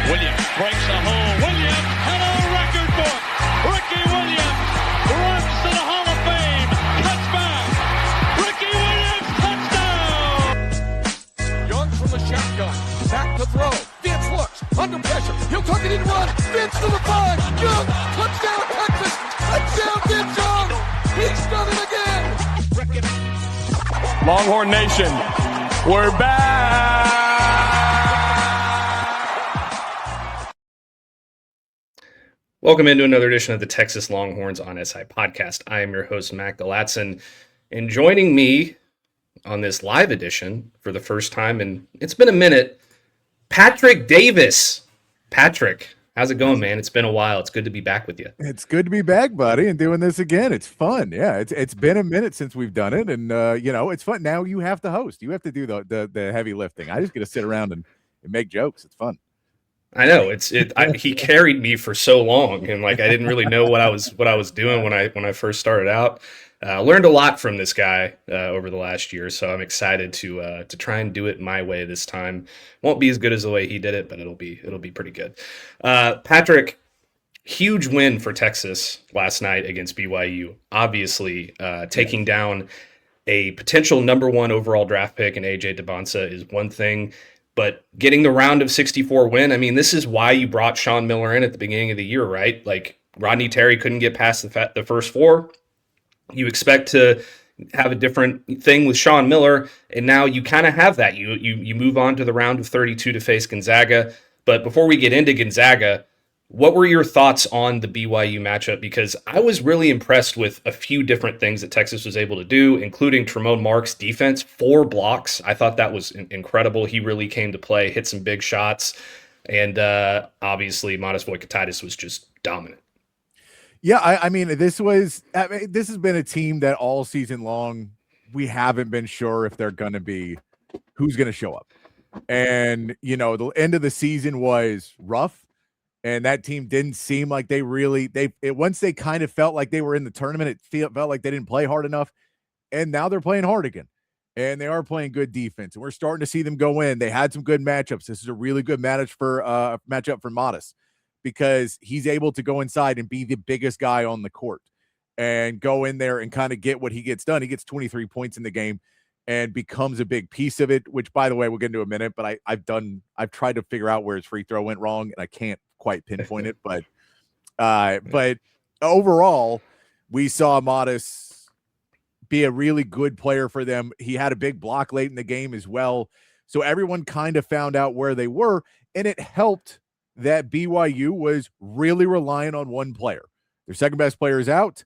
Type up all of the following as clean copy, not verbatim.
Williams breaks a hole. Williams had a record book. Ricky Williams runs to the Hall of Fame. Touchback. Ricky Williams, touchdown. Young from the shotgun. Back to throw. Vince looks. Under pressure. He'll tuck it in and run. Vince to the 5. Young. Touchdown, Texas. Touchdown, Vince Young. He's done it again. Longhorn Nation, we're back. Welcome into another edition of the Texas Longhorns on SI podcast. I am your host, Mac Galatzan, and joining me on this live edition for the first time, and it's been a minute, Patrick Davis. Patrick, how's it going, man? It's been a while. It's good to be back with you. It's good to be back, buddy, and doing this again. It's fun. Yeah, it's been a minute since we've done it, and it's fun. Now you have to host. You have to do the heavy lifting. I just get to sit around and make jokes. It's fun. I know he carried me for so long, and I didn't really know what I was doing when I first started out. Learned a lot from this guy over the last year, so I'm excited to try and do it my way this time. Won't be as good as the way he did it, but it'll be pretty good. Patrick, huge win for Texas last night against BYU. Obviously, taking down a potential number 1 overall draft pick in Dybantsa is one thing. But getting the round of 64 win, I mean, this is why you brought Sean Miller in at the beginning of the year, right? Rodney Terry couldn't get past the first 4. You expect to have a different thing with Sean Miller, and now you kind of have that. You move on to the round of 32 to face Gonzaga. But before we get into Gonzaga, what were your thoughts on the BYU matchup? Because I was really impressed with a few different things that Texas was able to do, including Tremont Mark's defense, 4 blocks. I thought that was incredible. He really came to play, hit some big shots, and obviously Modest Voikatitis was just dominant. Yeah, I mean, this has been a team that all season long we haven't been sure if they're going to be who's going to show up. And, the end of the season was rough. And that team didn't seem like once they kind of felt like they were in the tournament, it felt like they didn't play hard enough. And now they're playing hard again. And they are playing good defense. And we're starting to see them go in. They had some good matchups. This is a really good matchup for Modest, because he's able to go inside and be the biggest guy on the court and go in there and kind of get what he gets done. He gets 23 points in the game and becomes a big piece of it, which, by the way, we'll get into in a minute, but I've tried to figure out where his free throw went wrong, and I can't quite pinpoint it, but overall, we saw Modest be a really good player for them. He had a big block late in the game as well. So everyone kind of found out where they were, and it helped that BYU was really relying on one player. Their second best player is out.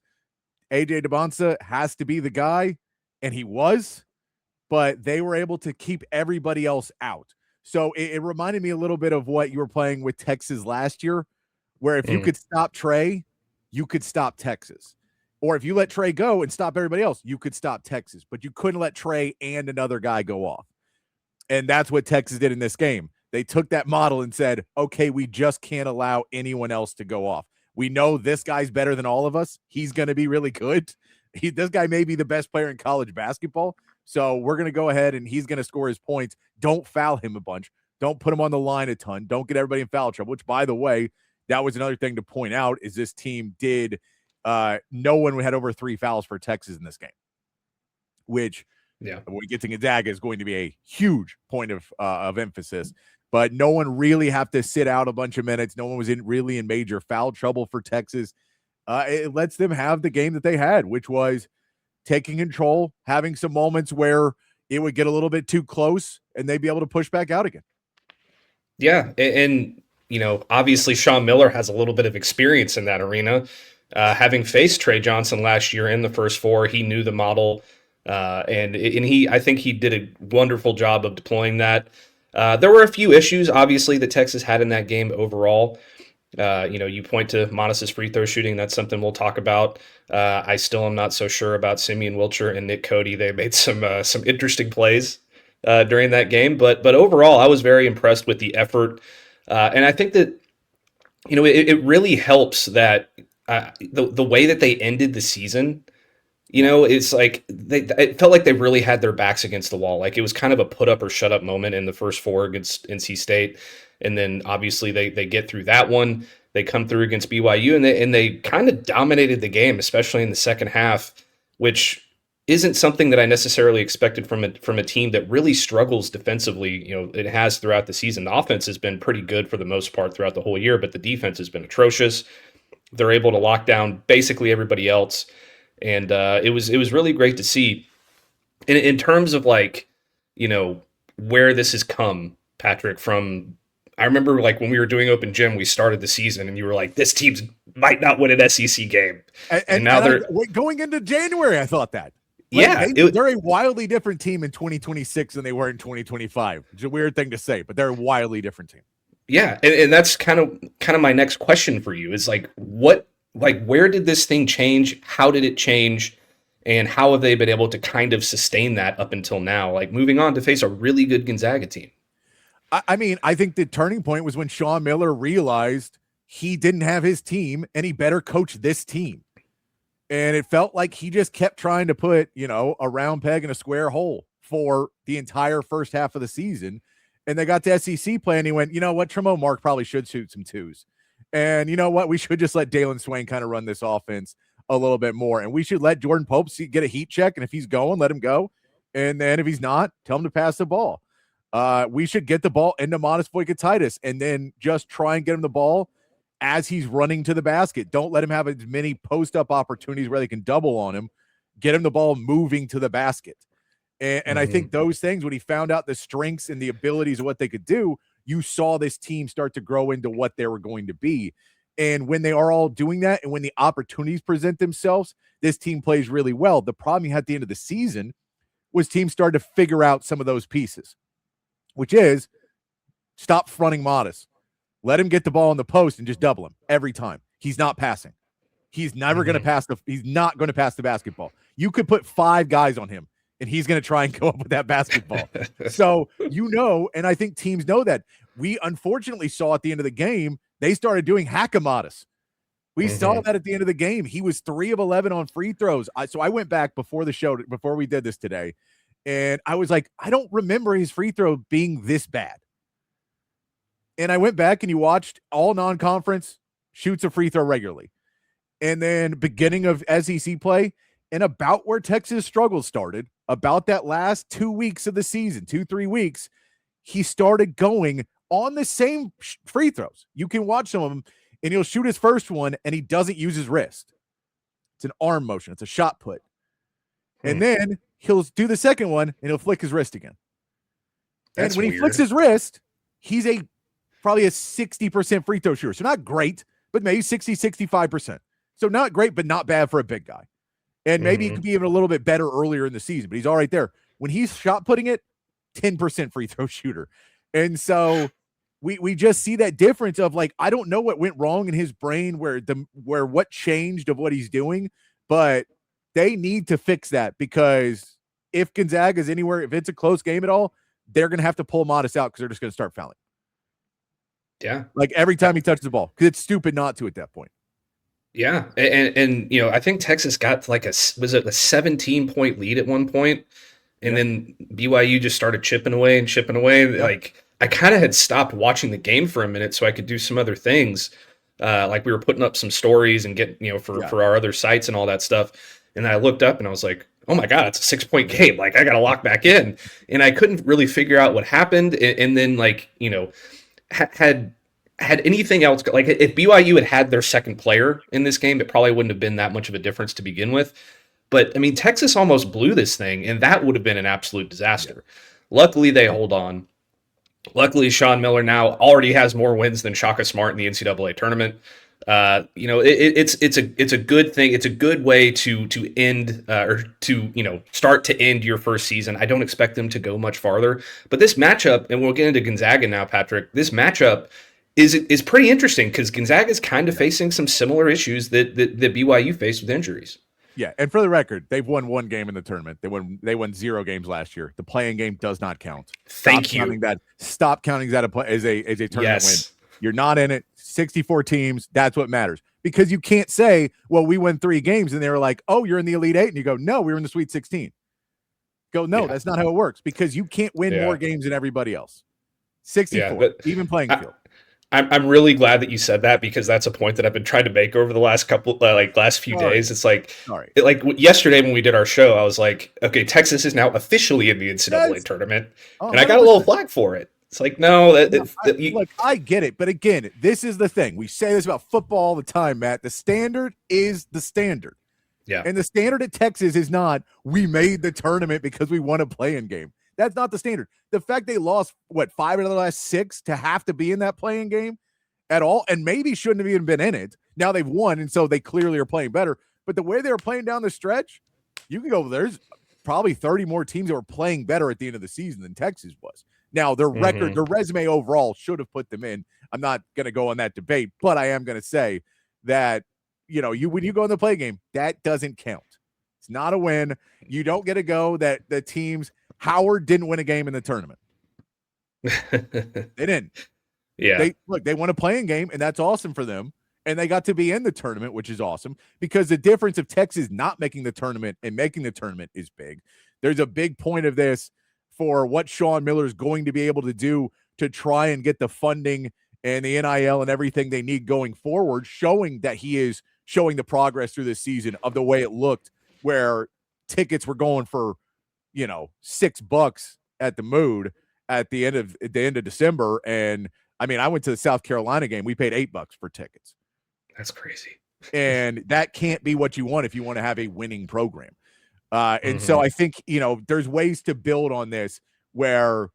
Dybantsa has to be the guy, and he was, but they were able to keep everybody else out. So it reminded me a little bit of what you were playing with Texas last year, where if you could stop Trey, you could stop Texas. Or if you let Trey go and stop everybody else, you could stop Texas. But you couldn't let Trey and another guy go off. And that's what Texas did in this game. They took that model and said, okay, we just can't allow anyone else to go off. We know this guy's better than all of us. He's going to be really good. This guy may be the best player in college basketball. So we're going to go ahead and he's going to score his points. Don't foul him a bunch. Don't put him on the line a ton. Don't get everybody in foul trouble, which, by the way, that was another thing to point out is this team did no one had over 3 fouls for Texas in this game, which when we get to Gonzaga is going to be a huge point of emphasis. But no one really have to sit out a bunch of minutes. No one was really in major foul trouble for Texas. It lets them have the game that they had, which was taking control, having some moments where it would get a little bit too close and they'd be able to push back out again. Yeah. And obviously Sean Miller has a little bit of experience in that arena. Having faced Trey Johnson last year in the first 4, he knew the model. And I think he did a wonderful job of deploying that. There were a few issues, obviously, that Texas had in that game overall. You point to Modest's free throw shooting. That's something we'll talk about. I still am not so sure about Simeon Wilcher and Nick Cody. They made some interesting plays during that game. But overall, I was very impressed with the effort. And I think that, it really helps that the way that they ended the season, it's like it felt like they really had their backs against the wall. Like it was kind of a put up or shut up moment in the first 4 against NC State. And then obviously they get through that one. They come through against BYU, and they kind of dominated the game, especially in the second half, which isn't something that I necessarily expected from a team that really struggles defensively. It has throughout the season. The offense has been pretty good for the most part throughout the whole year, but the defense has been atrocious. They're able to lock down basically everybody else, and it was really great to see. In terms of where this has come, Patrick, from. I remember when we were doing Open Gym, we started the season and you were like, this team might not win an SEC game. And now they're going into January. I thought that. They're a wildly different team in 2026 than they were in 2025. It's a weird thing to say, but they're a wildly different team. Yeah. And that's kind of my next question for you is where did this thing change? How did it change? And how have they been able to kind of sustain that up until now? Moving on to face a really good Gonzaga team. I mean, I think the turning point was when Sean Miller realized he didn't have his team and he better coach this team. And it felt like he just kept trying to put, a round peg in a square hole for the entire first half of the season. And they got to SEC play and he went, you know what, Tremont Mark probably should shoot some twos. And you know what, we should just let Dalen Swain kind of run this offense a little bit more. And we should let Jordan Pope get a heat check. And if he's going, let him go. And then if he's not, tell him to pass the ball. We should get the ball into Modest Voikatitis and then just try and get him the ball as he's running to the basket. Don't let him have as many post-up opportunities where they can double on him. Get him the ball moving to the basket. And I think those things, when he found out the strengths and the abilities of what they could do, you saw this team start to grow into what they were going to be. And when they are all doing that and when the opportunities present themselves, this team plays really well. The problem you had at the end of the season was teams started to figure out some of those pieces, which is stop fronting Modest. Let him get the ball in the post and just double him every time. He's not passing. He's never going to pass he's not going to pass the basketball. You could put 5 guys on him and he's going to try and go up with that basketball. So, and I think teams know that. We unfortunately saw at the end of the game, they started doing hack-a-Modest. We saw that at the end of the game. He was 3 of 11 on free throws. So I went back before the show, before we did this today, and I was like, I don't remember his free throw being this bad. And I went back and you watched all non-conference, shoots a free throw regularly. And then beginning of SEC play, and about where Texas struggles started, about that last 2 weeks of the season, 2-3 weeks, he started going on the same free throws. You can watch some of them, and he'll shoot his first one, and he doesn't use his wrist. It's an arm motion. It's a shot put. And then he'll do the second one, and he'll flick his wrist again. That's and when weird. he flicks his wrist, he's probably a 60% free throw shooter. So not great, but maybe 60, 65%. So not great, but not bad for a big guy. And maybe he could be even a little bit better earlier in the season, but he's all right there. When he's shot putting it, 10% free throw shooter. And so we just see that difference of I don't know what went wrong in his brain where what changed of what he's doing, but they need to fix that, because if Gonzaga is anywhere, if it's a close game at all, they're going to have to pull Modest out because they're just going to start fouling. Yeah. Every time he touches the ball, because it's stupid not to at that point. Yeah. And I think Texas got was it a 17-point lead at one point? And then BYU just started chipping away. Yeah. I kind of had stopped watching the game for a minute so I could do some other things. We were putting up some stories and for our other sites and all that stuff. And then I looked up and I was like, oh my God, it's a 6-point game. I got to lock back in. And I couldn't really figure out what happened. And then had anything else, if BYU had their second player in this game, it probably wouldn't have been that much of a difference to begin with. But I mean, Texas almost blew this thing, and that would have been an absolute disaster. Yeah. Luckily, they hold on. Luckily, Sean Miller now already has more wins than Shaka Smart in the NCAA tournament. It's a good thing. It's a good way to end or to start to end your first season. I don't expect them to go much farther, but this matchup, and we'll get into Gonzaga now, Patrick. This matchup is pretty interesting because Gonzaga is kind of facing some similar issues that BYU faced with injuries. Yeah, and for the record, they've won 1 game in the tournament. They won 0 games last year. The playing game does not count. Stop counting that as a tournament win. You're not in it. 64 teams. That's what matters. Because you can't say, well, we won 3 games, and they were like, oh, you're in the Elite 8, and you go, no, we were in the Sweet 16. That's not how it works, because you can't win more games than everybody else. 64, but even playing field. I'm really glad that you said that, because that's a point that I've been trying to make over the last few days. It's like, yesterday when we did our show, I was like, okay, Texas is now officially in the NCAA tournament, and I got a little flack for it. It's like, no, look, I get it, but again, this is the thing. We say this about football all the time, Matt. The standard is the standard. Yeah. And the standard at Texas is not, we made the tournament because we won a play-in game. That's not the standard. The fact they lost, 5 out of the last 6 to have to be in that play-in game at all, and maybe shouldn't have even been in it. Now they've won, and so they clearly are playing better. But the way they were playing down the stretch, you can go, there's probably 30 more teams that were playing better at the end of the season than Texas was. Now, their record, their resume overall should have put them in. I'm not going to go on that debate, but I am going to say that, when you go in the play game, that doesn't count. It's not a win. You don't get to go that the teams – Howard didn't win a game in the tournament. They didn't. Yeah. They won a playing game, and that's awesome for them. And they got to be in the tournament, which is awesome, because the difference of Texas not making the tournament and making the tournament is big. There's a big point of this for what Sean Miller is going to be able to do to try and get the funding and the NIL and everything they need going forward, showing that he is showing the progress through this season of the way it looked, where tickets were going for $6 at the Mood at the end of December. And I mean, I went to the South Carolina game. We paid $8 for tickets. That's crazy. And that can't be what you want if you want to have a winning program. And so I think, there's ways to build on this where,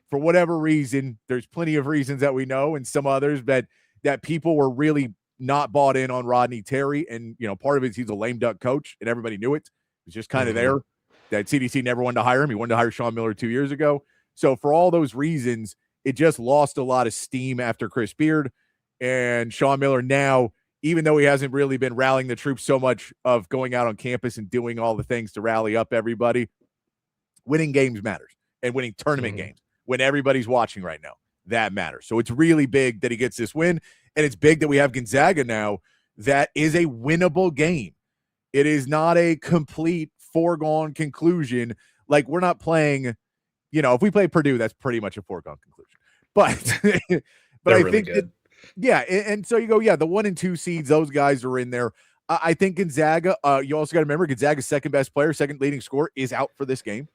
for whatever reason, there's plenty of reasons that we know, and some others that people were really not bought in on Rodney Terry. And, part of it is he's a lame duck coach, and everybody knew it. It was just kind of there. That CDC never wanted to hire him. He wanted to hire Sean Miller 2 years ago. So for all those reasons, it just lost a lot of steam after Chris Beard. And Sean Miller now, even though he hasn't really been rallying the troops so much of going out on campus and doing all the things to rally up everybody, winning games matters, and winning tournament games when everybody's watching right now, that matters. So it's really big that he gets this win, and it's big that we have Gonzaga now. That is a winnable game. It is not a complete foregone conclusion. Like, we're not playing, if we play Purdue, that's pretty much a foregone conclusion. But but I really think that, and so you go, the 1 and 2 seeds, those guys are in there. I think Gonzaga, you also got to remember Gonzaga's second best player, second leading scorer, is out for this game.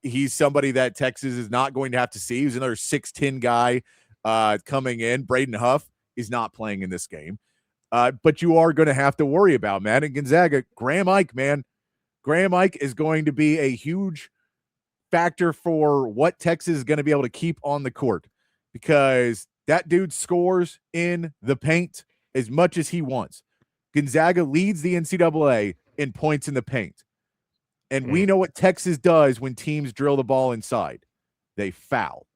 He's somebody that Texas is not going to have to see. He's another 6'10" guy coming in. Braden Huff is not playing in this game. But you are going to have to worry about, man, and Gonzaga, Graham Ike, man. Graham Ike is going to be a huge factor for what Texas is going to be able to keep on the court, because that dude scores in the paint as much as he wants. Gonzaga leads the NCAA in points in the paint. And we know what Texas does when teams drill the ball inside. They foul.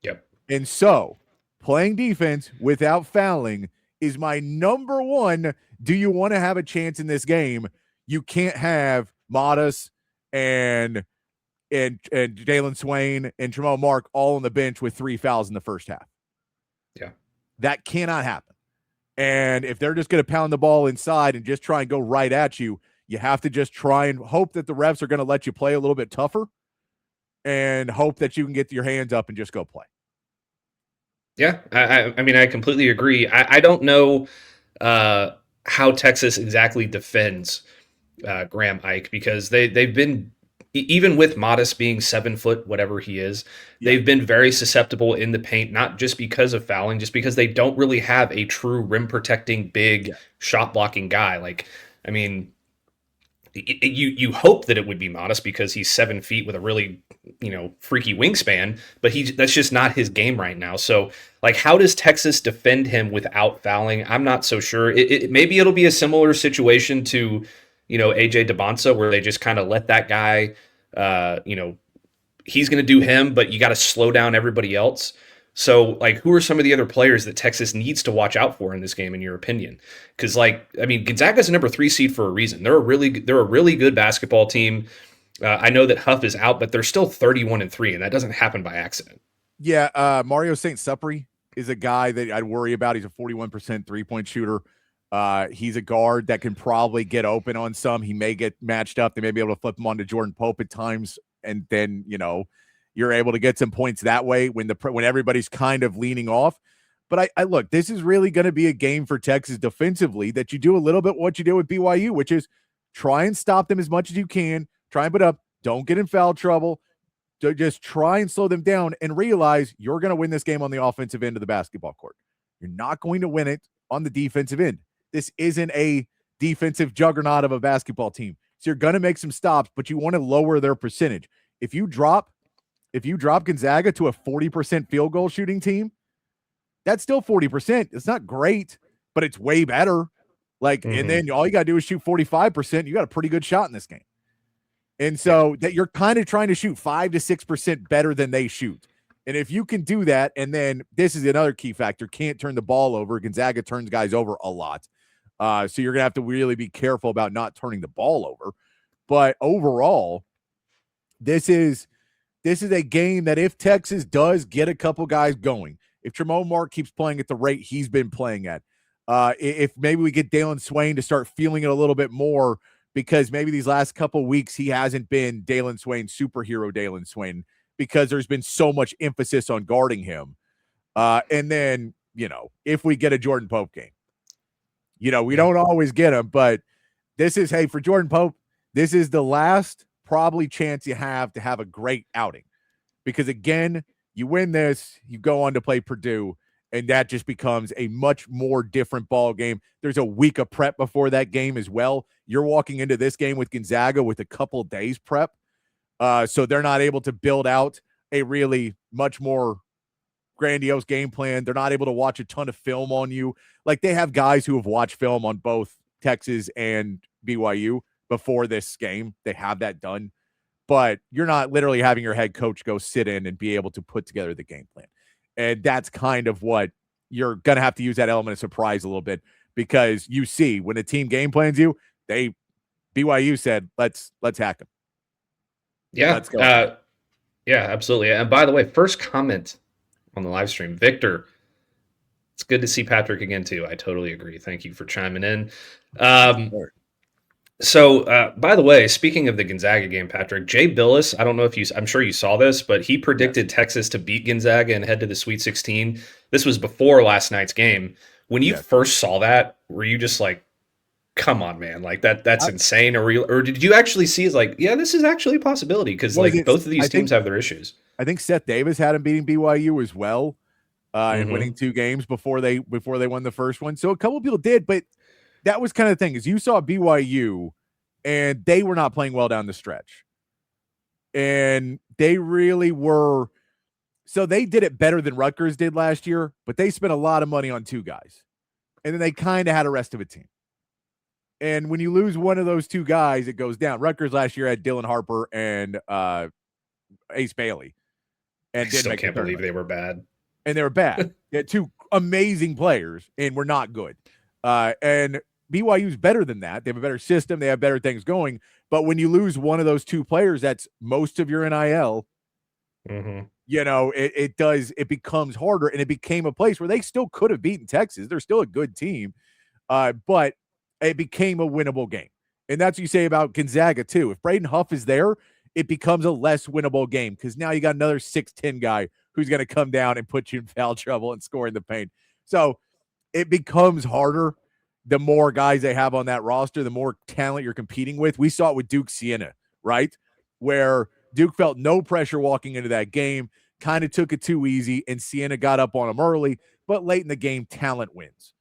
Yep. And so playing defense without fouling is my number one. Do you want to have a chance in this game? You can't have Modus and Jalen Swain and Tremont Mark all on the bench with 3 fouls in the first half. Yeah. That cannot happen. And if they're just going to pound the ball inside and just try and go right at you, you have to just try and hope that the refs are going to let you play a little bit tougher, and hope that you can get your hands up and just go play. Yeah, I mean, I completely agree. I don't know how Texas exactly defends Graham Ike, because they've been, even with Modest being 7 foot, whatever he is, they've been very susceptible in the paint, not just because of fouling, just because they don't really have a true rim protecting, big shot blocking guy. Like, I mean, you hope that it would be Modest because he's 7 feet with a really, freaky wingspan, but that's just not his game right now. So, like, how does Texas defend him without fouling? I'm not so sure. Maybe it'll be a similar situation to, AJ Dybantsa, where they just kind of let that guy, he's going to do him, but you got to slow down everybody else. So, like, who are some of the other players that Texas needs to watch out for in this game, in your opinion? Because, Gonzaga's a number 3 seed for a reason. They're a really good basketball team. I know that Huff is out, but they're still 31-3, and that doesn't happen by accident. Yeah, Mario St. Supri is a guy that I'd worry about. He's a 41% 3-point shooter. He's a guard that can probably get open on some. He may get matched up. They may be able to flip him onto Jordan Pope at times, and then, You're able to get some points that way when everybody's kind of leaning off. But I look, this is really going to be a game for Texas defensively that you do a little bit what you did with BYU, which is try and stop them as much as you can. Try and put up. Don't get in foul trouble. Just try and slow them down and realize you're going to win this game on the offensive end of the basketball court. You're not going to win it on the defensive end. This isn't a defensive juggernaut of a basketball team. So you're going to make some stops, but you want to lower their percentage. If you drop Gonzaga to a 40% field goal shooting team, that's still 40%. It's not great, but it's way better. And then all you got to do is shoot 45%. You got a pretty good shot in this game. And so that you're kind of trying to shoot 5 to 6% better than they shoot. And if you can do that, and then this is another key factor, can't turn the ball over. Gonzaga turns guys over a lot. So you're going to have to really be careful about not turning the ball over. But overall, this is a game that if Texas does get a couple guys going, if Tremont Mark keeps playing at the rate he's been playing at, if maybe we get Dalen Swain to start feeling it a little bit more, because maybe these last couple weeks he hasn't been Dalen Swain, superhero Dalen Swain, because there's been so much emphasis on guarding him. And then, if we get a Jordan Pope game, we don't always get him, but this is, hey, for Jordan Pope, this is the last probably chance you have to have a great outing. Because again, you win this, you go on to play Purdue, and that just becomes a much more different ball game. There's a week of prep before that game as well. You're walking into this game with Gonzaga with a couple days prep. So they're not able to build out a really much more grandiose game plan. They're not able to watch a ton of film on you. Like, they have guys who have watched film on both Texas and BYU before this game. They have that done. But you're not literally having your head coach go sit in and be able to put together the game plan. And that's kind of what you're going to have to use, that element of surprise a little bit, because you see when a team game plans you, BYU said, let's hack them. Yeah. Let's go. Yeah, absolutely. And by the way, first comment on the live stream, Victor, it's good to see Patrick again too. I totally agree. Thank you for chiming in. So, by the way, speaking of the Gonzaga game, Patrick, Jay Billis, I don't know if I'm sure you saw this, but he predicted Texas to beat Gonzaga and head to the Sweet 16. This was before last night's game. When you first saw that, were you just like, come on, man, like that's insane? Or did you actually see it's like, yeah, this is actually a possibility? Because both of these teams have their issues. I think Seth Davis had him beating BYU as well, and winning 2 games before they won the first one. So a couple of people did, but that was kind of the thing, is you saw BYU and they were not playing well down the stretch. And they really were. So they did it better than Rutgers did last year, but they spent a lot of money on 2 guys. And then they kind of had a rest of a team. And when you lose one of those 2 guys, it goes down. Rutgers last year had Dylan Harper and Ace Bailey. And I still can't believe they were bad. And they were bad. They had 2 amazing players and were not good. And BYU's better than that. They have a better system. They have better things going. But when you lose one of those 2 players, that's most of your NIL. It becomes harder, and it became a place where they still could have beaten Texas. They're still a good team, but it became a winnable game. And that's what you say about Gonzaga too. If Braden Huff is there, it becomes a less winnable game, because now you got another 6'10" guy who's going to come down and put you in foul trouble and score in the paint. So it becomes harder the more guys they have on that roster, the more talent you're competing with. We saw it with Duke Siena, right? Where Duke felt no pressure walking into that game, kind of took it too easy, and Siena got up on them early, but late in the game, talent wins.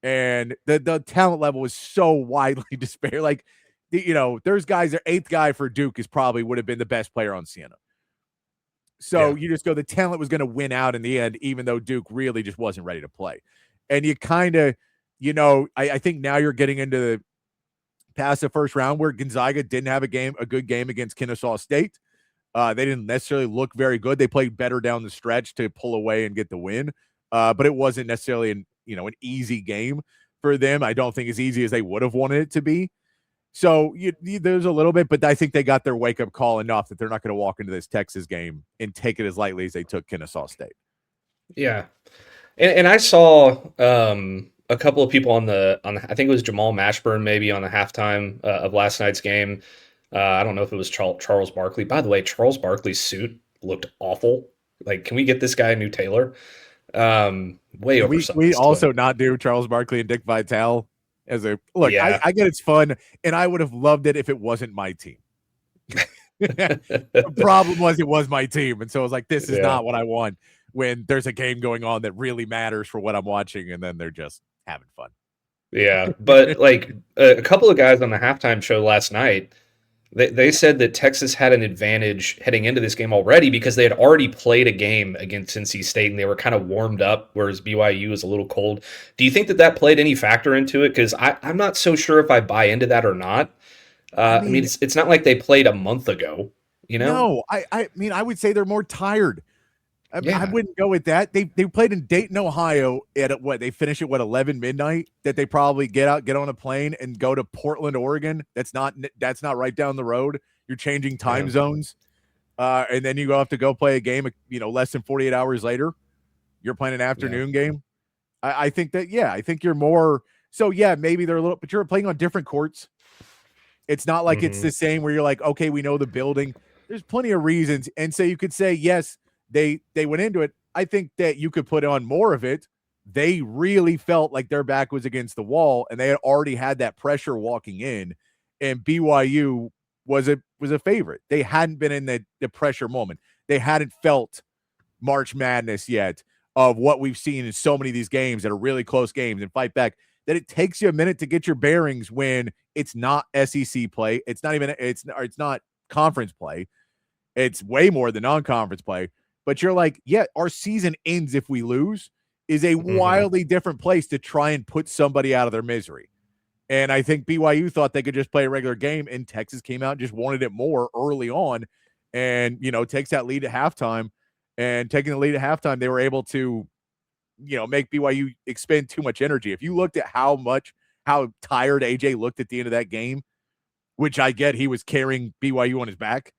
And the talent level is so widely disparate. Like, there's guys, their 8th guy for Duke would have been the best player on Siena. So you just go, the talent was going to win out in the end, even though Duke really just wasn't ready to play. And you kind of, I think now you're getting into past the first round where Gonzaga didn't have a good game against Kennesaw State. They didn't necessarily look very good. They played better down the stretch to pull away and get the win. But it wasn't necessarily an easy game for them. I don't think as easy as they would have wanted it to be. So there's a little bit, but I think they got their wake-up call enough that they're not going to walk into this Texas game and take it as lightly as they took Kennesaw State. Yeah. And I saw a couple of people on the I think it was Jamal Mashburn maybe on the halftime of last night's game. I don't know if it was Charles Barkley. By the way, Charles Barkley's suit looked awful. Like, can we get this guy a new Taylor? Way Can oversized. we also not do Charles Barkley and Dick Vitale as a look? Yeah. I get it's fun, and I would have loved it if it wasn't my team. The problem was it was my team, and so I was like, this is not what I want when there's a game going on that really matters for what I'm watching, and then they're just having fun. Yeah, but like a couple of guys on the halftime show last night, they said that Texas had an advantage heading into this game already because they had already played a game against NC State and they were kind of warmed up, whereas BYU was a little cold. Do you think that played any factor into it? Because I'm not so sure if I buy into that or not. I mean it's not like they played a month ago, you know? No, I mean, I would say they're more tired. I wouldn't go with that. They played in Dayton, Ohio at what they finish at 11 midnight. That they probably get on a plane and go to Portland, Oregon. That's not right down the road. You're changing time zones, and then you have to go play a game. Less than 48 hours later, you're playing an afternoon game. I think that I think you're more. So maybe they're a little, but you're playing on different courts. It's not like it's the same where you're like, okay, we know the building. There's plenty of reasons, and so you could say yes. They went into it. I think that you could put on more of it. They really felt like their back was against the wall, and they had already had that pressure walking in. And BYU was a favorite. They hadn't been in the pressure moment. They hadn't felt March Madness yet of what we've seen in so many of these games that are really close games and fight back. That it takes you a minute to get your bearings when it's not SEC play. It's not conference play. It's way more than non-conference play. But you're like, our season ends if we lose is a wildly different place to try and put somebody out of their misery. And I think BYU thought they could just play a regular game, and Texas came out and just wanted it more early on and, takes that lead at halftime. And taking the lead at halftime, they were able to, make BYU expend too much energy. If you looked at how tired AJ looked at the end of that game, which I get he was carrying BYU on his back,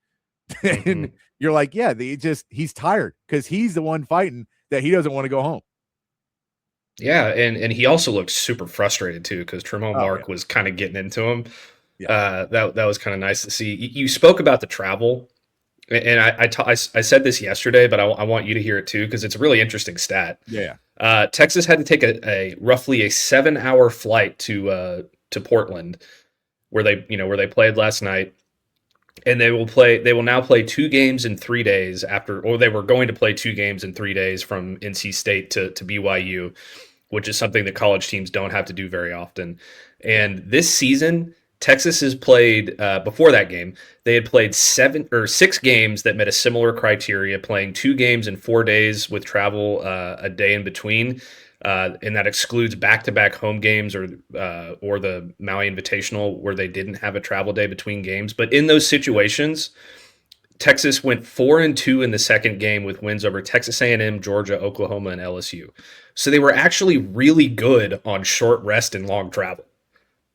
and you're like, he's tired because he's the one fighting that he doesn't want to go home. Yeah, and he also looked super frustrated too because Tremont Mark was kind of getting into him. Yeah. That was kind of nice to see. You spoke about the travel, and I said this yesterday, but I want you to hear it too because it's a really interesting stat. Yeah. Texas had to take a roughly a 7-hour flight to Portland, where they played last night. And they will now play 2 games in 3 days they were going to play 2 games in 3 days from NC State to BYU, which is something that college teams don't have to do very often. And this season, Texas has played, before that game, they had played 6 games that met a similar criteria, playing 2 games in 4 days with travel a day in between. And that excludes back-to-back home games or the Maui Invitational where they didn't have a travel day between games. But in those situations, Texas went 4-2 in the second game with wins over Texas A&M, Georgia, Oklahoma, and LSU. So they were actually really good on short rest and long travel,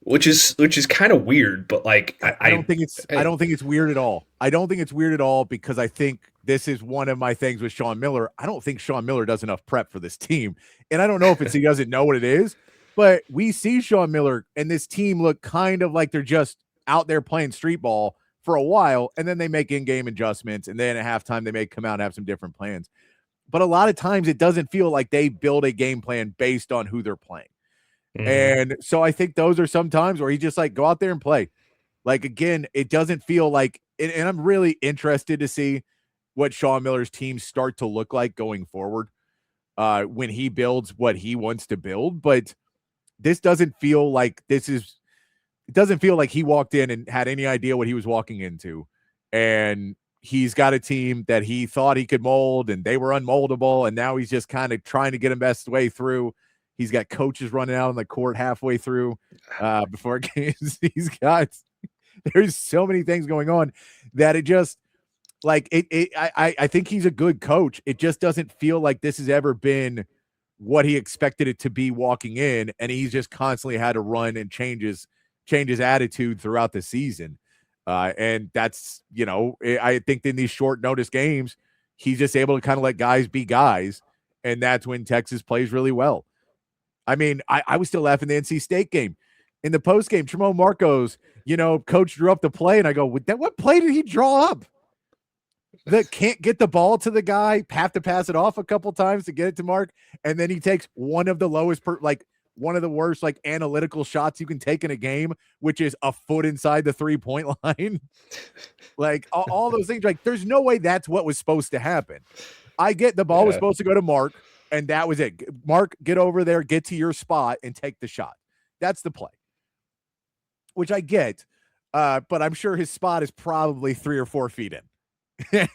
which is kind of weird. But like, I don't think it's weird at all. I don't think it's weird at all because I think this is one of my things with Sean Miller. I don't think Sean Miller does enough prep for this team. And I don't know if it's he doesn't know what it is, but we see Sean Miller and this team look kind of like they're just out there playing street ball for a while, and then they make in-game adjustments, and then at halftime they may come out and have some different plans. But a lot of times it doesn't feel like they build a game plan based on who they're playing. And so I think those are some times where he just like go out there and play. Like, again, it doesn't feel like, and I'm really interested to see what Sean Miller's teams start to look like going forward when he builds what he wants to build. But this doesn't feel like it doesn't feel like he walked in and had any idea what he was walking into. And he's got a team that he thought he could mold and they were unmoldable. And now he's just kind of trying to get them best way through. He's got coaches running out on the court halfway through before games. There's so many things going on that it just like I think he's a good coach. It just doesn't feel like this has ever been what he expected it to be walking in. And he's just constantly had to run and change his attitude throughout the season. And that's, I think in these short notice games, he's just able to kind of let guys be guys. And that's when Texas plays really well. I mean, I was still laughing the NC State game. In the post game, Tremont Mark goes, coach drew up the play. And I go, what play did he draw up? that can't get the ball to the guy, have to pass it off a couple times to get it to Mark, and then he takes one of the lowest, one of the worst analytical shots you can take in a game, which is a foot inside the 3-point line. all those things. There's no way that's what was supposed to happen. I get the ball was supposed to go to Mark, and that was it. Mark, get over there, get to your spot, and take the shot. That's the play, which I get, but I'm sure his spot is probably 3 or 4 feet in.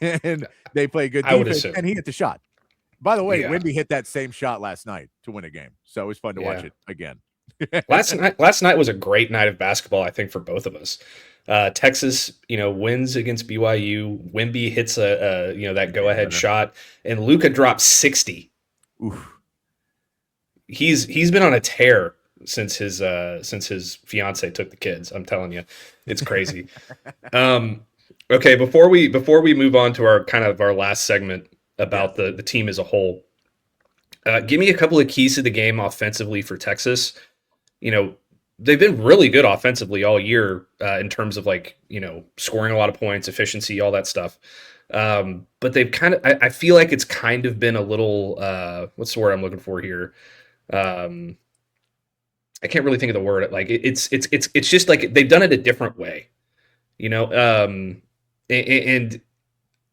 And they play good defense, and he hit the shot. By the way, Wemby hit that same shot last night to win a game, so it was fun to watch it again. Last night was a great night of basketball, I think, for both of us. Texas, wins against BYU. Wemby hits that go-ahead shot, and Luka drops 60. Oof. He's been on a tear since his fiance took the kids. I'm telling you, it's crazy. Okay, before we move on to our last segment about the team as a whole, give me a couple of keys to the game offensively for Texas. They've been really good offensively all year in terms of scoring a lot of points, efficiency, all that stuff. But they've I feel like it's kind of been a little what's the word I'm looking for here? I can't really think of the word. It's just they've done it a different way, and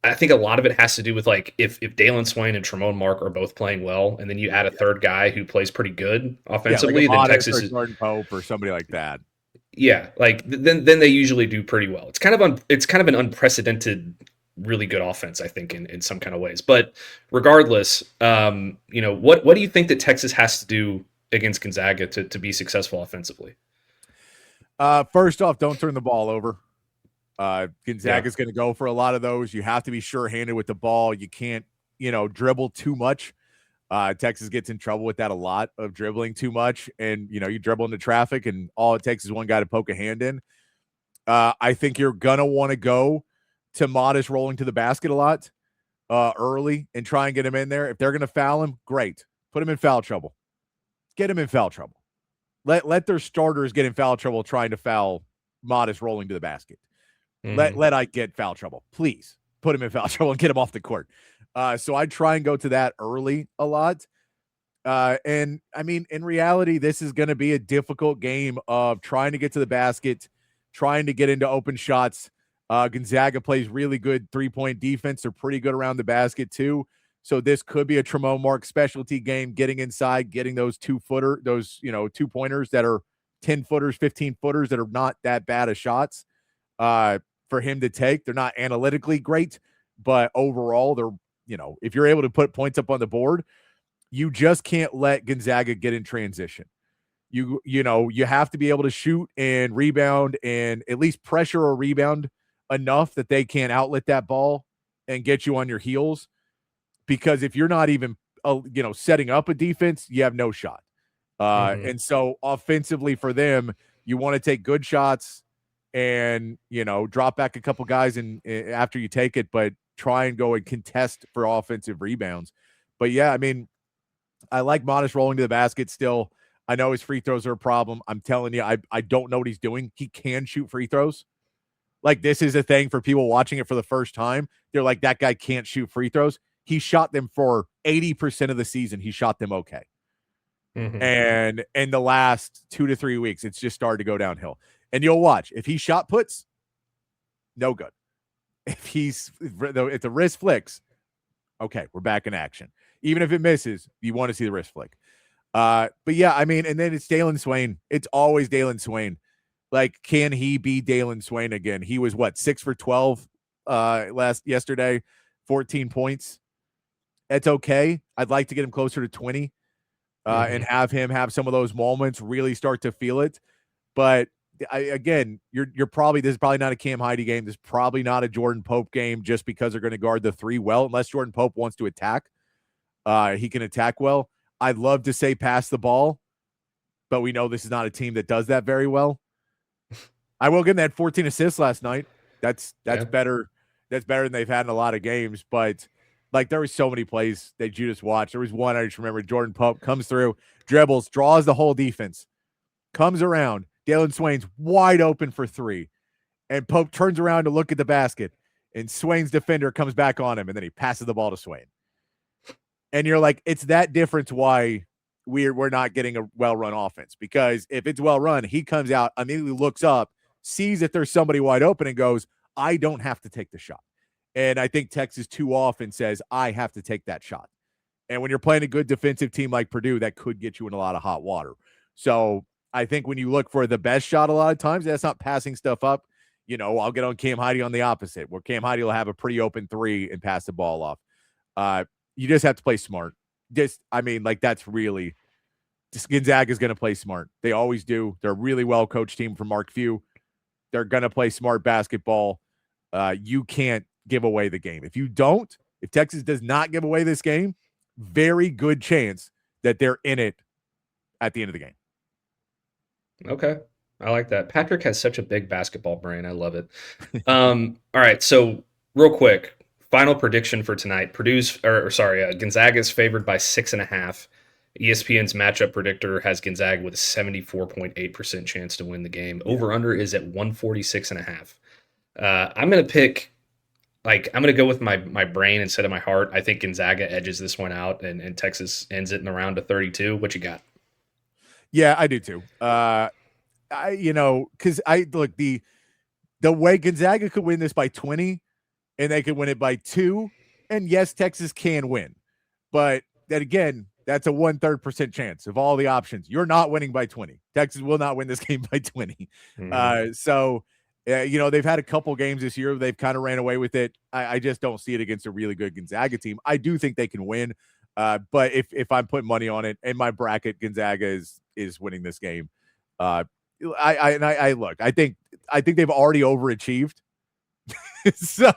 I think a lot of it has to do with if Dalen Swain and Tremont Mark are both playing well, and then you add a third guy who plays pretty good offensively, then Texas is Jordan Pope or somebody like that. Yeah, then they usually do pretty well. It's kind of an unprecedented, really good offense, I think, in some kind of ways. But regardless, what do you think that Texas has to do against Gonzaga to be successful offensively? First off, don't turn the ball over. Gonzaga is going to go for a lot of those. You have to be sure-handed with the ball. You can't, dribble too much. Texas gets in trouble with that a lot, of dribbling too much. And, you dribble into traffic, and all it takes is one guy to poke a hand in. I think you're going to want to go to Modest rolling to the basket a lot early and try and get him in there. If they're going to foul him, great. Put him in foul trouble. Get him in foul trouble. Let their starters get in foul trouble trying to foul Modest rolling to the basket. Let Ike get foul trouble. Please put him in foul trouble and get him off the court. So I try and go to that early a lot. And I mean, in reality, this is going to be a difficult game of trying to get to the basket, trying to get into open shots. Gonzaga plays really good 3-point defense. They're pretty good around the basket too. So this could be a Tremont Mark specialty game, getting inside, getting those 2-pointers that are 10-footers, 15-footers that are not that bad of shots. For him to take. They're not analytically great, but overall, they're, if you're able to put points up on the board, you just can't let Gonzaga get in transition. You have to be able to shoot and rebound and at least pressure or rebound enough that they can't outlet that ball and get you on your heels. Because if you're not even, setting up a defense, you have no shot. And so offensively for them, you want to take good shots and, drop back a couple guys after you take it, but try and go and contest for offensive rebounds. But yeah, I mean, I like Modest rolling to the basket still. I know his free throws are a problem. I'm telling you, I don't know what he's doing. He can shoot free throws. This is a thing for people watching it for the first time. They're like, that guy can't shoot free throws. He shot them for 80% of the season. He shot them okay. And in the last 2 to 3 weeks, it's just started to go downhill. And you'll watch. If he shot puts, no good. If the wrist flicks, okay, we're back in action. Even if it misses, you want to see the wrist flick. But yeah, I mean, and then it's Dalen Swain. It's always Dalen Swain. Can he be Dalen Swain again? He was 6 for 12 yesterday, 14 points. It's okay. I'd like to get him closer to 20 and have him have some of those moments, really start to feel it. But you're probably, this is probably not a Cam Heide game. This is probably not a Jordan Pope game just because they're going to guard the 3 well, unless Jordan Pope wants to attack. He can attack well. I'd love to say pass the ball, but we know this is not a team that does that very well. I will give him that 14 assists last night. That's better. That's better than they've had in a lot of games. But there was so many plays that you just watched. There was one I just remember. Jordan Pope comes through, dribbles, draws the whole defense, comes around. Dalen Swain's wide open for 3, and Pope turns around to look at the basket, and Swain's defender comes back on him, and then he passes the ball to Swain. And you're like, it's that difference why we're not getting a well-run offense, because if it's well-run, he comes out, immediately looks up, sees that there's somebody wide open, and goes, I don't have to take the shot. And I think Texas too often says, I have to take that shot. And when you're playing a good defensive team like Purdue, that could get you in a lot of hot water. So I think when you look for the best shot, a lot of times that's not passing stuff up. I'll get on Cam Heide on the opposite, where Cam Heide will have a pretty open three and pass the ball off. You just have to play smart. That's really – Gonzaga is going to play smart. They always do. They're a really well-coached team from Mark Few. They're going to play smart basketball. You can't give away the game. If Texas does not give away this game, very good chance that they're in it at the end of the game. Okay. I like that. Patrick has such a big basketball brain. I love it. All right. So real quick, final prediction for tonight. Gonzaga is favored by 6.5. ESPN's matchup predictor has Gonzaga with a 74.8% chance to win the game. Over under is at 146.5. I'm going to pick, I'm going to go with my brain instead of my heart. I think Gonzaga edges this one out and Texas ends it in the round of 32. What you got? Yeah, I do too. Because the way Gonzaga could win this by 20 and they could win it by 2. And yes, Texas can win. But that again, that's a 1/3% chance of all the options. You're not winning by 20. Texas will not win this game by 20. Mm-hmm. They've had a couple games this year. They've kind of ran away with it. I just don't see it against a really good Gonzaga team. I do think they can win. But if I'm putting money on it in my bracket, Gonzaga is winning this game. I think they've already overachieved. So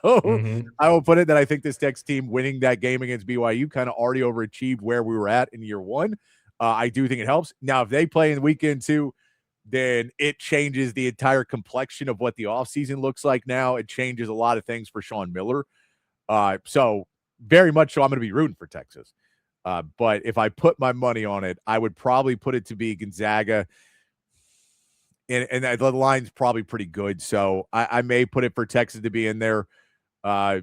I will put it that I think this Texas team winning that game against BYU kind of already overachieved where we were at in year one. I do think it helps. Now, if they play in weekend 2, then it changes the entire complexion of what the offseason looks like now. It changes a lot of things for Sean Miller. So very much so I'm going to be rooting for Texas. But if I put my money on it, I would probably put it to be Gonzaga. And the line's probably pretty good. So I may put it for Texas to be in there. I'll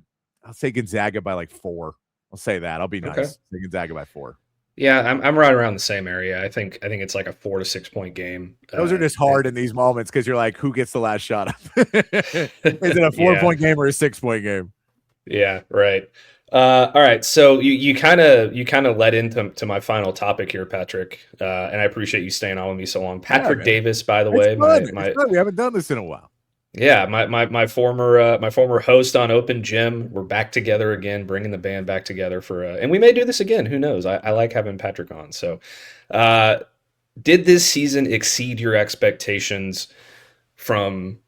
say Gonzaga by like 4. I'll say that. I'll be nice. Okay. Say Gonzaga by 4. Yeah, I'm right around the same area. I think it's like a 4 to 6 point game. Those are just hard in these moments because you're like, who gets the last shot up? Is it a 4-point game or a 6-point game? Yeah, right. All right, so you kind of led into my final topic here, Patrick, and I appreciate you staying on with me so long. Patrick Davis, by the way, we haven't done this in a while. Yeah, my former host on Open Gym. We're back together again, bringing the band back together and we may do this again. Who knows? I like having Patrick on. So, did this season exceed your expectations from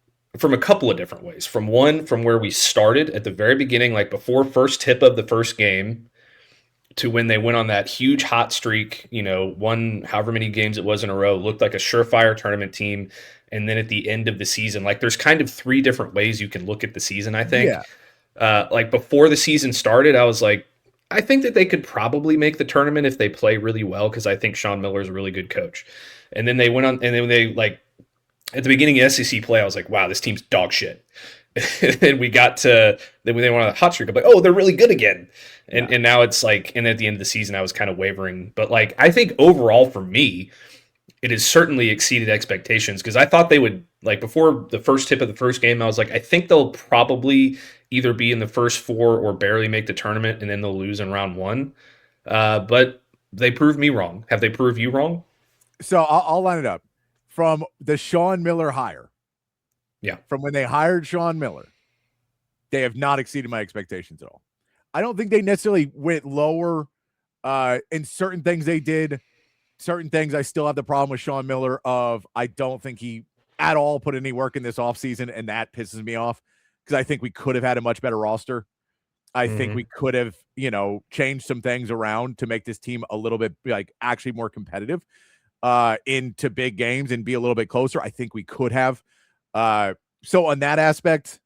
a couple of different ways? From where we started at the very beginning, like before first tip of the first game, to when they went on that huge hot streak, won however many games it was in a row, looked like a surefire tournament team. And then at the end of the season, like there's kind of 3 different ways you can look at the season, I think. Yeah. Like before the season started, I was like, I think that they could probably make the tournament if they play really well, because I think Sean Miller is a really good coach. And then they went on, and then they at the beginning of SEC play, I was like, wow, this team's dog shit. And then we got to, then when they went on a hot streak, I'm like, oh, they're really good again. And now it's like, and at the end of the season, I was kind of wavering. But like, I think overall for me, it has certainly exceeded expectations, because I thought they would, like before the first tip of the first game, I was like, I think they'll probably either be in the first 4 or barely make the tournament, and then they'll lose in round 1. But they proved me wrong. Have they proved you wrong? So I'll line it up. From the Sean Miller hire. Yeah. From when they hired Sean Miller, they have not exceeded my expectations at all. I don't think they necessarily went lower in certain things they did. Certain things I still have the problem with Sean Miller of I don't think he at all put any work in this offseason, and that pisses me off because I think we could have had a much better roster. I think we could have, changed some things around to make this team a little bit actually more competitive into big games and be a little bit closer. I think we could have. So on that aspect,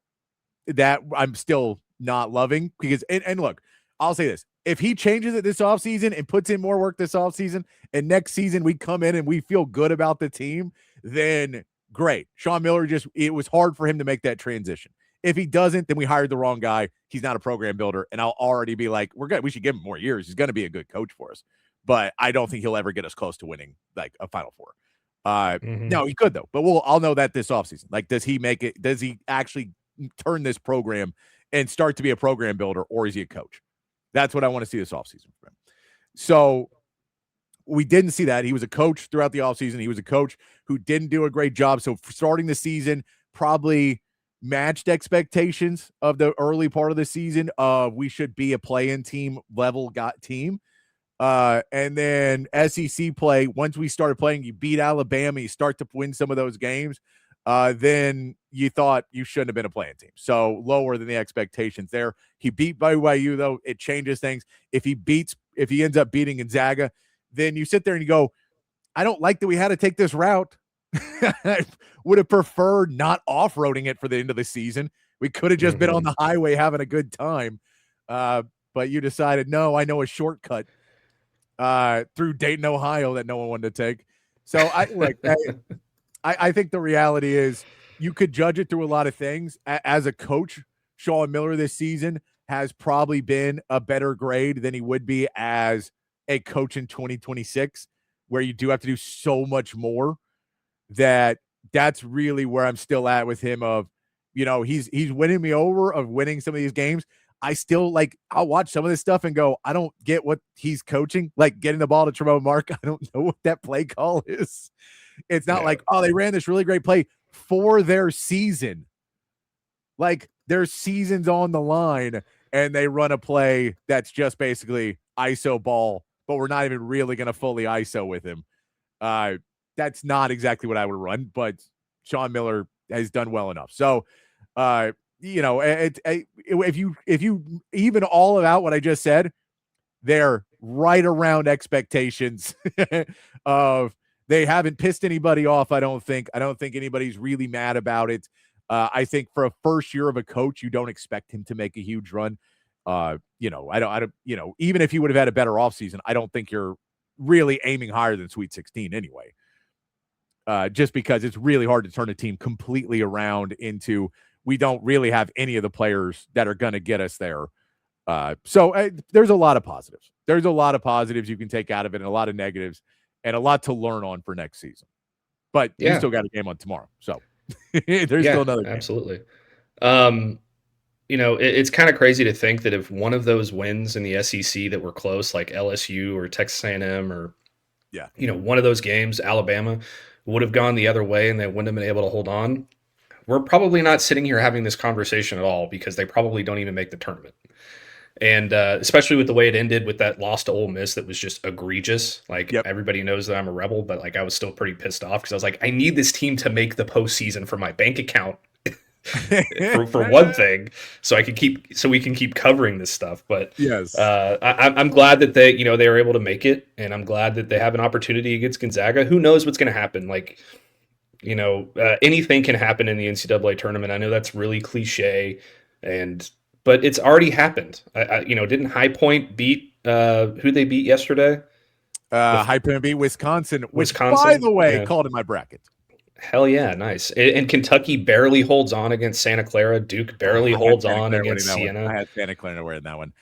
that I'm still not loving because, and look, I'll say this. If he changes it this offseason and puts in more work this offseason, and next season we come in and we feel good about the team, then great. Sean Miller it was hard for him to make that transition. If he doesn't, then we hired the wrong guy. He's not a program builder, and I'll already be like, we should give him more years. He's going to be a good coach for us, but I don't think he'll ever get us close to winning like a Final Four. No, he could though, but I'll know that this offseason. Like, does he make it? Does he actually turn this program and start to be a program builder, or is he a coach? That's what I want to see this offseason from him. So we didn't see that. He was a coach throughout the offseason. He was a coach who didn't do a great job. So starting the season, probably matched expectations of the early part of the season. We should be a play-in team level team. And then SEC play, once we started playing, you beat Alabama, you start to win some of those games. Then you thought you shouldn't have been a play-in team. So lower than the expectations there. He beat BYU though. It changes things. If he ends up beating Gonzaga, then you sit there and you go, I don't like that we had to take this route. I would have preferred not off-roading it for the end of the season. We could have just been on the highway having a good time. But you decided, no, I know a shortcut through Dayton, Ohio that no one wanted to take. So I think the reality is you could judge it through a lot of things. As a coach, Sean Miller this season has probably been a better grade than he would be as a coach in 2026, where you do have to do so much more. That's really where I'm still at with him of, he's winning me over of winning some of these games. I still I'll watch some of this stuff and go, I don't get what he's coaching, like getting the ball to Tremont Mark. I don't know what that play call is. It's not like, oh, they ran this really great play for their season. Like their season's on the line and they run a play that's just basically ISO ball, but we're not even really going to fully ISO with him. That's not exactly what I would run, but Sean Miller has done well enough. So, if you even all about what I just said, they're right around expectations of they haven't pissed anybody off. I don't think anybody's really mad about it. I think for a first year of a coach, you don't expect him to make a huge run. I don't, even if he would have had a better offseason, I don't think you're really aiming higher than Sweet 16 anyway. Just because it's really hard to turn a team completely around into we don't really have any of the players that are going to get us there. So there's a lot of positives. There's a lot of positives you can take out of it and a lot of negatives and a lot to learn on for next season. But you still got a game on tomorrow. So there's still another game. Absolutely. It's kind of crazy to think that if one of those wins in the SEC that were close, like LSU or Texas A&M or, one of those games, Alabama, would have gone the other way and they wouldn't have been able to hold on, we're probably not sitting here having this conversation at all because they probably don't even make the tournament. And especially with the way it ended with that loss to Ole Miss that was just egregious. Everybody knows that I'm a rebel, but I was still pretty pissed off because I was like, I need this team to make the postseason for my bank account for one thing, so we can keep covering this stuff. But yes, I'm glad that they were able to make it, and I'm glad that they have an opportunity against Gonzaga. Who knows what's going to happen? Anything can happen in the NCAA tournament. I know that's really cliche, but it's already happened. Didn't High Point beat who they beat yesterday? High Point beat Wisconsin, by the way, called in my bracket. Hell yeah, nice. And Kentucky barely holds on against Santa Clara. Duke barely holds on against Siena. I had Santa Clara winning that one.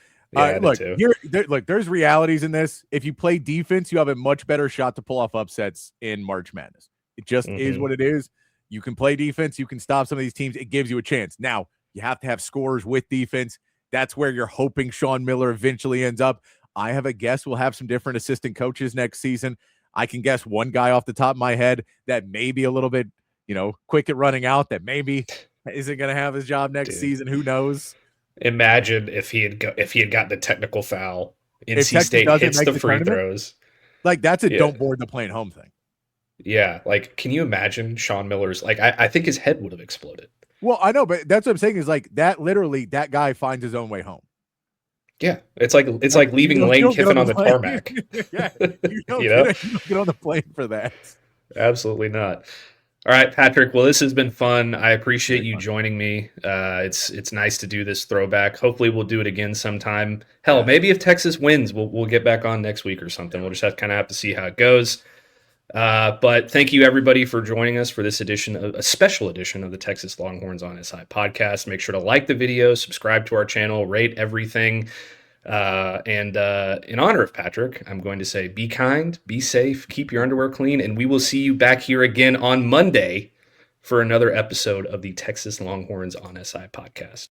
Look, there's realities in this. If you play defense, you have a much better shot to pull off upsets in March Madness. It just is what it is. You can play defense. You can stop some of these teams. It gives you a chance. Now, you have to have scores with defense. That's where you're hoping Sean Miller eventually ends up. I have a guess we'll have some different assistant coaches next season. I can guess one guy off the top of my head that may be a little bit, quick at running out, that maybe isn't going to have his job next season. Who knows? Imagine if he had gotten the technical foul. NC State hits the free throws. That's a don't board the plane home thing. Yeah, can you imagine Sean Miller's? I think his head would have exploded. Well, I know, but that's what I'm saying is that literally that guy finds his own way home. Yeah, it's like leaving Lane Kiffin on the tarmac. Yeah, you don't get on the plane for that. Absolutely not. All right, Patrick. Well, this has been fun. I appreciate you joining me. It's nice to do this throwback. Hopefully, we'll do it again sometime. Hell, maybe if Texas wins, we'll get back on next week or something. We'll just have to see how it goes. But thank you everybody for joining us for this edition, a special edition of the Texas Longhorns on SI podcast. Make sure to like the video, subscribe to our channel, rate everything. And in honor of Patrick, I'm going to say be kind, be safe, keep your underwear clean, and we will see you back here again on Monday for another episode of the Texas Longhorns on SI podcast.